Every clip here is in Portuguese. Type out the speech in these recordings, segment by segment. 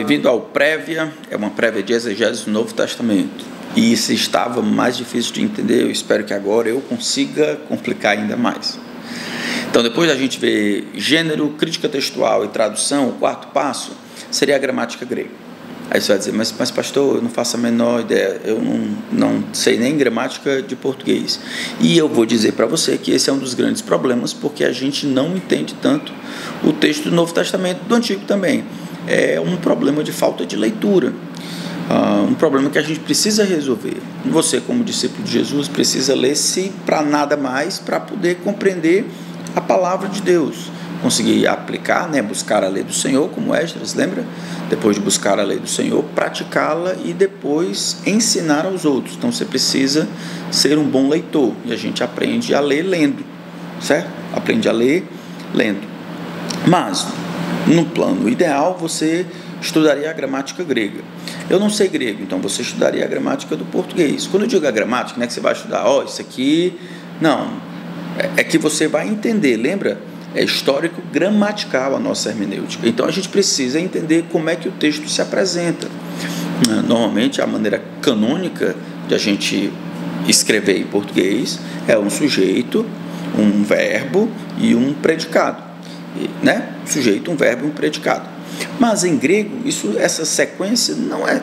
bem-vindo ao Prévia, é uma prévia de exegese do Novo Testamento. E se estava mais difícil de entender, eu espero que agora eu consiga complicar ainda mais. Então, depois da gente ver gênero, crítica textual e tradução, o quarto passo seria a gramática grega. Aí você vai dizer, mas pastor, eu não faço a menor ideia, eu não sei nem gramática de português. E eu vou dizer para você que esse é um dos grandes problemas, porque a gente não entende tanto o texto do Novo Testamento, do Antigo também. É um problema de falta de leitura, um problema que a gente precisa resolver. Você, como discípulo de Jesus, precisa ler-se para nada mais, para poder compreender a palavra de Deus, conseguir aplicar, buscar a lei do Senhor, como Esdras, lembra? Depois de buscar a lei do Senhor, praticá-la e depois ensinar aos outros. Então você precisa ser um bom leitor, e a gente aprende a ler lendo, certo? Aprende a ler lendo. Mas, no plano ideal, você estudaria a gramática grega. Eu não sei grego, então você estudaria a gramática do português. Quando eu digo a gramática, não é que você vai estudar, isso aqui, não, é que você vai entender, lembra? É histórico gramatical a nossa hermenêutica. Então a gente precisa entender como é que o texto se apresenta. Normalmente a maneira canônica de a gente escrever em português é um sujeito, um verbo e um predicado, né? Sujeito, um verbo e um predicado. Mas em grego essa sequência não é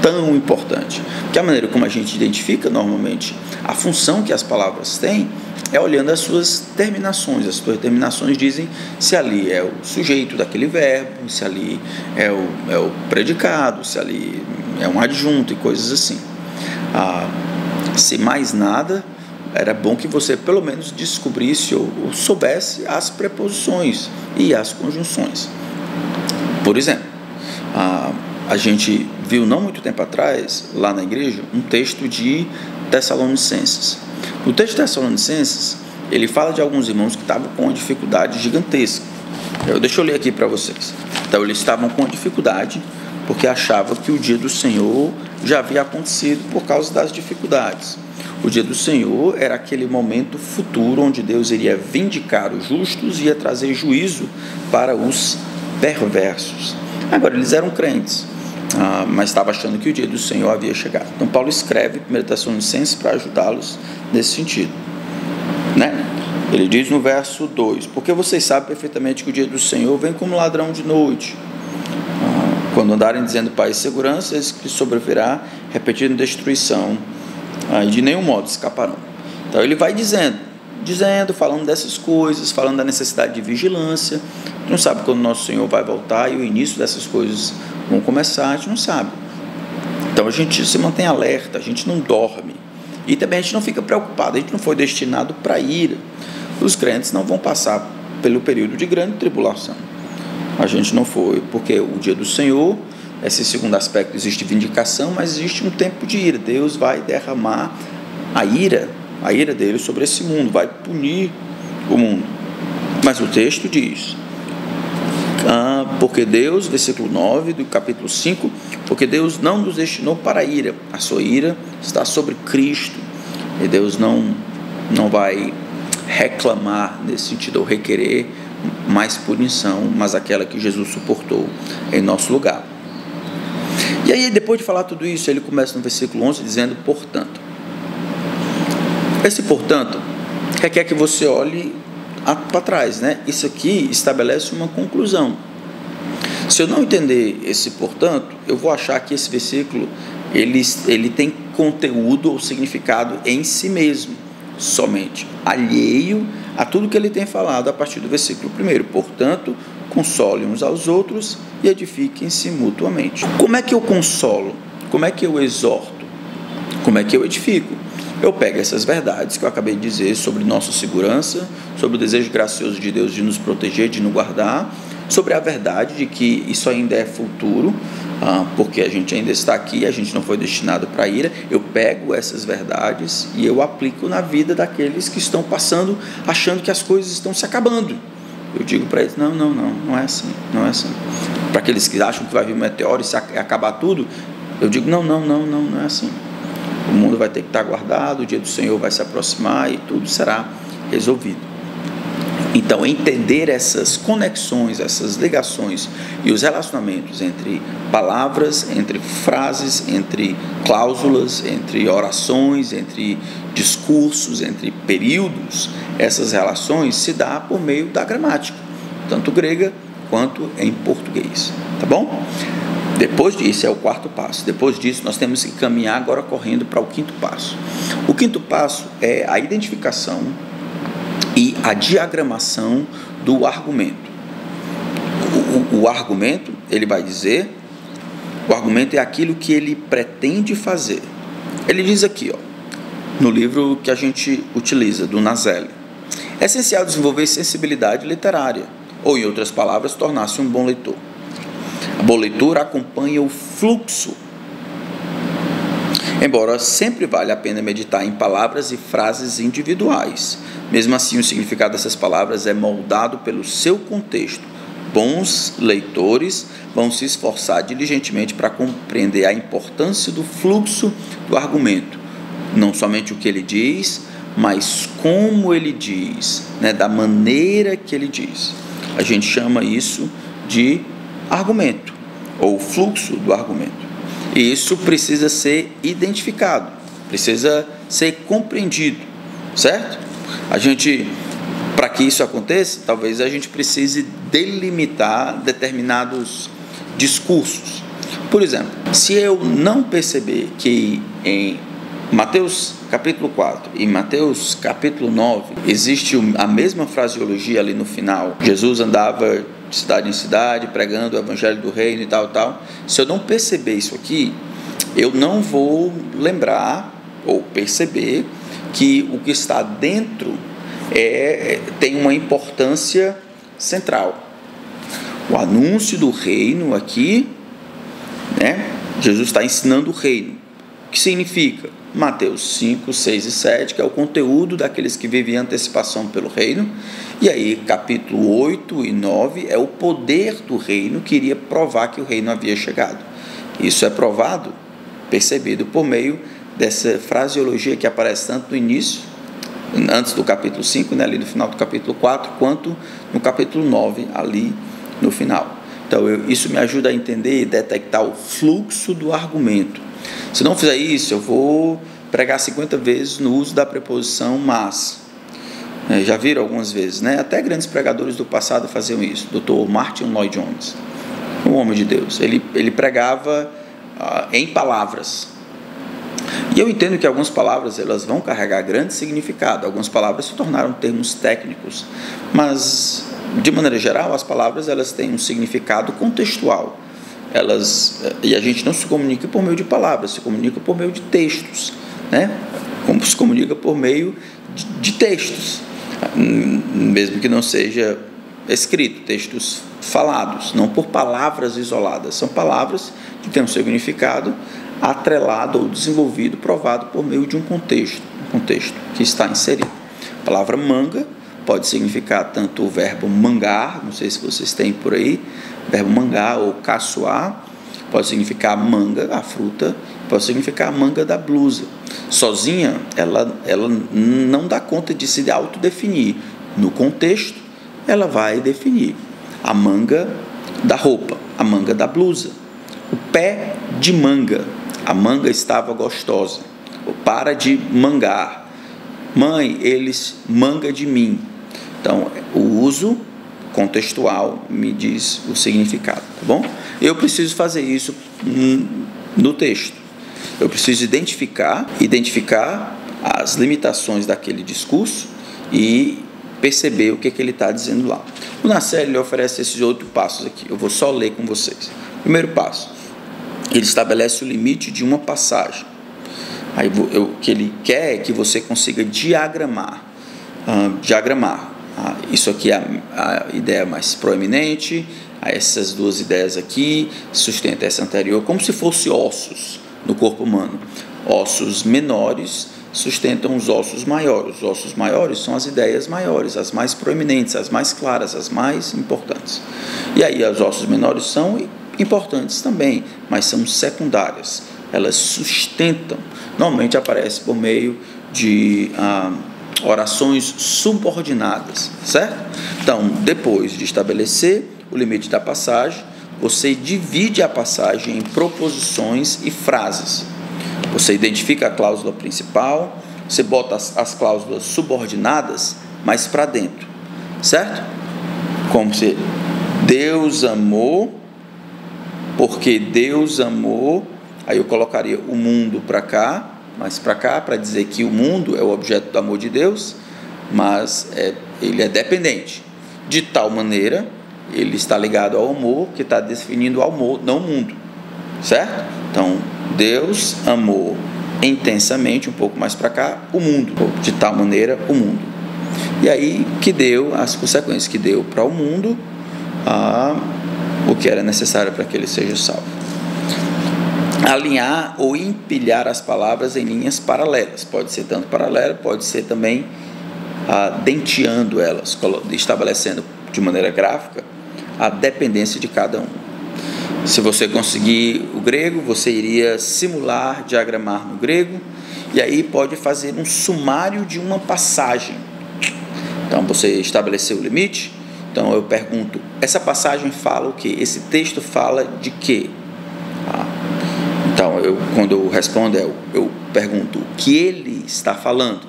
tão importante, porque a maneira como a gente identifica normalmente a função que as palavras têm é olhando as suas terminações. As suas terminações dizem se ali é o sujeito daquele verbo, se ali é o predicado, se ali é um adjunto e coisas assim. Se mais nada, era bom que você pelo menos descobrisse ou soubesse as preposições e as conjunções. Por exemplo, a gente viu não muito tempo atrás, lá na igreja, um texto de Tessalonicenses. No texto de Tessalonicenses, ele fala de alguns irmãos que estavam com uma dificuldade gigantesca. Deixa eu ler aqui para vocês. Então, eles estavam com dificuldade porque achavam que o dia do Senhor já havia acontecido por causa das dificuldades. O dia do Senhor era aquele momento futuro onde Deus iria vindicar os justos e ia trazer juízo para os perversos. Agora, eles eram crentes, mas estavam achando que o dia do Senhor havia chegado. Então, Paulo escreve 1 Tessalonicenses para ajudá-los nesse sentido, né? Ele diz no verso 2: porque vocês sabem perfeitamente que o dia do Senhor vem como ladrão de noite. Quando andarem dizendo paz e segurança, eles que sobrevirá, repetindo destruição, e de nenhum modo escaparão. Então ele vai dizendo, falando dessas coisas, falando da necessidade de vigilância. A gente não sabe quando o nosso Senhor vai voltar e o início dessas coisas vão começar, a gente não sabe. Então a gente se mantém alerta, a gente não dorme. E também a gente não fica preocupado, a gente não foi destinado para ira. Os crentes não vão passar pelo período de grande tribulação. A gente não foi, porque o dia do Senhor, esse segundo aspecto, existe vindicação, mas existe um tempo de ira. Deus vai derramar a ira dele sobre esse mundo, vai punir o mundo. Mas o texto diz, porque Deus, versículo 9 do capítulo 5, porque Deus não nos destinou para a ira, a sua ira está sobre Cristo, e Deus não vai reclamar nesse sentido, ou requerer mais punição, mas aquela que Jesus suportou em nosso lugar. E aí, depois de falar tudo isso, ele começa no versículo 11 dizendo, portanto. Esse portanto requer que você olhe para trás, né? Isso aqui estabelece uma conclusão. Se eu não entender esse portanto, eu vou achar que esse versículo ele tem conteúdo ou significado em si mesmo, somente, alheio a tudo que ele tem falado a partir do versículo 1. Portanto, console uns aos outros e edifiquem-se mutuamente. Como é que eu consolo? Como é que eu exorto? Como é que eu edifico? Eu pego essas verdades que eu acabei de dizer sobre nossa segurança, sobre o desejo gracioso de Deus de nos proteger, de nos guardar, sobre a verdade de que isso ainda é futuro, porque a gente ainda está aqui, a gente não foi destinado para a ira. Eu pego essas verdades e eu aplico na vida daqueles que estão passando, achando que as coisas estão se acabando. Eu digo para eles, não é assim, não é assim. Para aqueles que acham que vai vir um meteoro e se acabar tudo, eu digo, não é assim. O mundo vai ter que estar guardado, o dia do Senhor vai se aproximar e tudo será resolvido. Então, entender essas conexões, essas ligações e os relacionamentos entre palavras, entre frases, entre cláusulas, entre orações, entre discursos, entre períodos, essas relações se dá por meio da gramática, tanto grega quanto em português, tá bom? Depois disso, é o quarto passo. Depois disso, nós temos que caminhar agora correndo para o quinto passo. O quinto passo é a identificação e a diagramação do argumento. O argumento, ele vai dizer, o argumento é aquilo que ele pretende fazer. Ele diz aqui, no livro que a gente utiliza, do Nazelli, é essencial desenvolver sensibilidade literária, ou, em outras palavras, tornar-se um bom leitor. A boa leitura acompanha o fluxo. Embora sempre vale a pena meditar em palavras e frases individuais, mesmo assim o significado dessas palavras é moldado pelo seu contexto. Bons leitores vão se esforçar diligentemente para compreender a importância do fluxo do argumento, não somente o que ele diz, mas como ele diz, da maneira que ele diz. A gente chama isso de argumento, ou fluxo do argumento. E isso precisa ser identificado, precisa ser compreendido, certo? Para que isso aconteça, talvez a gente precise delimitar determinados discursos. Por exemplo, se eu não perceber que em Mateus capítulo 4 e Mateus capítulo 9 existe a mesma fraseologia ali no final, Jesus andava de cidade em cidade, pregando o evangelho do reino e tal. Se eu não perceber isso aqui, eu não vou lembrar ou perceber que o que está dentro tem uma importância central. O anúncio do reino aqui, Jesus está ensinando o reino. O que significa? Mateus 5, 6 e 7, que é o conteúdo daqueles que vivem antecipação pelo reino. E aí, capítulo 8 e 9 é o poder do reino que iria provar que o reino havia chegado. Isso é provado, percebido por meio dessa fraseologia que aparece tanto no início, antes do capítulo 5, ali no final do capítulo 4, quanto no capítulo 9, ali no final. Então, isso me ajuda a entender e detectar o fluxo do argumento. Se não fizer isso, eu vou pregar 50 vezes no uso da preposição mas. Já viram algumas vezes, Até grandes pregadores do passado faziam isso. Dr. Martin Lloyd-Jones, um homem de Deus, ele pregava em palavras. E eu entendo que algumas palavras elas vão carregar grande significado. Algumas palavras se tornaram termos técnicos, mas de maneira geral as palavras elas têm um significado contextual. E a gente não se comunica por meio de palavras, se comunica por meio de textos, Como se comunica por meio de textos, mesmo que não seja escrito, textos falados, não por palavras isoladas, são palavras que têm um significado atrelado ou desenvolvido, provado por meio de um contexto que está inserido. A palavra manga pode significar tanto o verbo mangar, não sei se vocês têm por aí, verbo mangar ou caçoar, pode significar manga, a fruta, pode significar a manga da blusa. Sozinha, ela não dá conta de se autodefinir. No contexto, ela vai definir a manga da roupa, a manga da blusa, o pé de manga, a manga estava gostosa, para de mangar, mãe, eles manga de mim. Então, o uso contextual me diz o significado, tá bom? Eu preciso fazer isso no texto. Eu preciso identificar as limitações daquele discurso e perceber o que ele está dizendo lá. O Nacelli ele oferece esses 8 passos aqui. Eu vou só ler com vocês. Primeiro passo, ele estabelece o limite de uma passagem. Aí, o que ele quer é que você consiga diagramar. Isso aqui é a ideia mais proeminente, essas duas ideias aqui, sustenta essa anterior, como se fosse ossos no corpo humano. Ossos menores sustentam os ossos maiores. Os ossos maiores são as ideias maiores, as mais proeminentes, as mais claras, as mais importantes. E aí os ossos menores são importantes também, mas são secundárias. Elas sustentam, normalmente aparece por meio de orações subordinadas, certo? Então, depois de estabelecer o limite da passagem, você divide a passagem em proposições e frases. Você identifica a cláusula principal, você bota as cláusulas subordinadas mais para dentro, certo? Como se Deus amou, porque Deus amou, aí eu colocaria o mundo para cá, mais para cá, para dizer que o mundo é o objeto do amor de Deus, mas ele é dependente. De tal maneira, ele está ligado ao amor, que está definindo o amor, não o mundo, certo? Então, Deus amou intensamente, um pouco mais para cá, o mundo, de tal maneira, o mundo. E aí que deu as consequências, que deu para o mundo o que era necessário para que ele seja salvo. Alinhar ou empilhar as palavras em linhas paralelas, pode ser tanto paralela, pode ser também denteando elas, estabelecendo de maneira gráfica a dependência de cada um. Se você conseguir o grego, você iria simular, diagramar no grego, e aí pode fazer um sumário de uma passagem. Então você estabeleceu o limite, então eu pergunto, essa passagem fala o quê? Esse texto fala de quê? Então, quando eu respondo, eu pergunto o que ele está falando.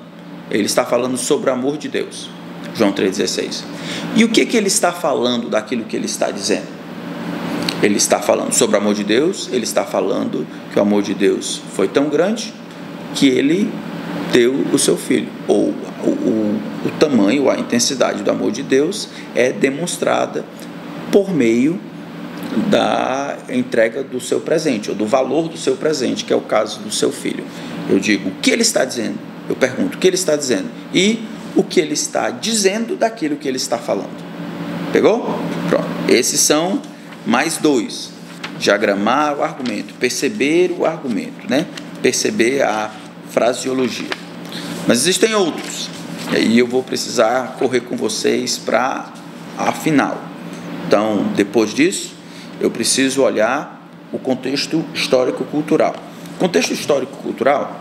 Ele está falando sobre o amor de Deus, João 3,16. E o que ele está falando daquilo que ele está dizendo? Ele está falando sobre o amor de Deus, ele está falando que o amor de Deus foi tão grande que ele deu o seu filho. Ou o tamanho, a intensidade do amor de Deus é demonstrada por meio da entrega do seu presente, ou do valor do seu presente, que é o caso do seu filho. Eu digo, o que ele está dizendo? Eu pergunto, o que ele está dizendo? E o que ele está dizendo daquilo que ele está falando. Pegou? Pronto. Esses são mais dois. Diagramar o argumento, perceber o argumento, né? Perceber a fraseologia. Mas existem outros. E aí eu vou precisar correr com vocês para a final. Então, depois disso, eu preciso olhar o contexto histórico-cultural. O contexto histórico-cultural,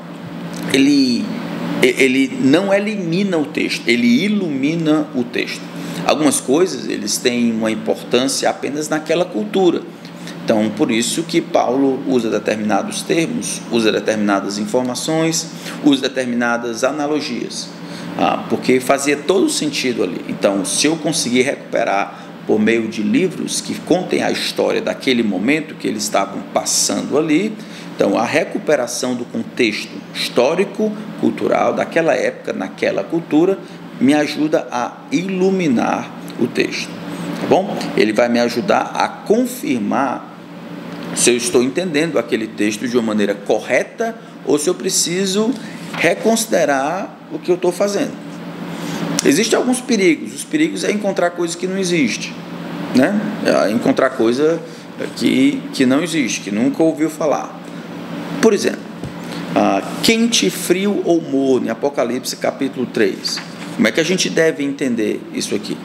ele não elimina o texto, ele ilumina o texto. Algumas coisas, eles têm uma importância apenas naquela cultura. Então, por isso que Paulo usa determinados termos, usa determinadas informações, usa determinadas analogias, porque fazia todo sentido ali. Então, se eu conseguir recuperar por meio de livros que contem a história daquele momento que eles estavam passando ali, então a recuperação do contexto histórico, cultural daquela época, naquela cultura, me ajuda a iluminar o texto, tá bom? Ele vai me ajudar a confirmar se eu estou entendendo aquele texto de uma maneira correta ou se eu preciso reconsiderar o que eu estou fazendo. Existem alguns perigos. Os perigos é encontrar coisa que não existe, né? É encontrar coisa que não existe, que nunca ouviu falar. Por exemplo, quente, frio ou morno, em Apocalipse capítulo 3. Como é que a gente deve entender isso aqui?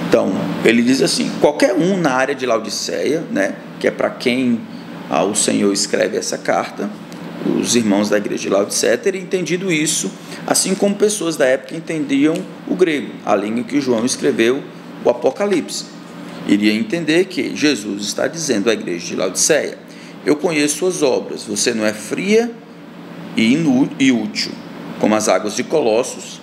Então, ele diz assim, qualquer um na área de Laodiceia, né, que é para quem o Senhor escreve essa carta, os irmãos da igreja de Laodiceia teriam entendido isso, assim como pessoas da época entendiam o grego, a língua que João escreveu o Apocalipse. Iria entender que Jesus está dizendo à igreja de Laodiceia, eu conheço suas obras, você não é fria e útil, como as águas de Colossos,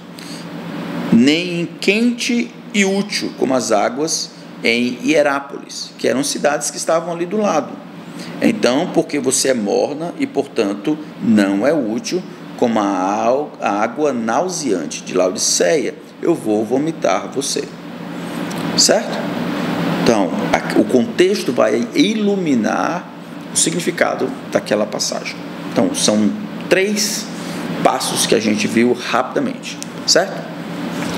nem quente e útil, como as águas em Hierápolis, que eram cidades que estavam ali do lado. Então, porque você é morna e, portanto, não é útil, como a água nauseante de Laodiceia, eu vou vomitar você. Certo? Então, o contexto vai iluminar o significado daquela passagem. Então, são 3 passos que a gente viu rapidamente. Certo?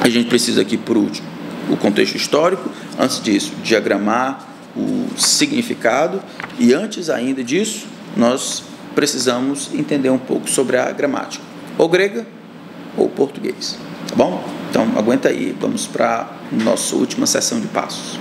A gente precisa aqui, por último, o contexto histórico. Antes disso, diagramar o significado, e antes ainda disso, nós precisamos entender um pouco sobre a gramática, ou grega ou português, tá bom? Então, aguenta aí, vamos para a nossa última sessão de passos.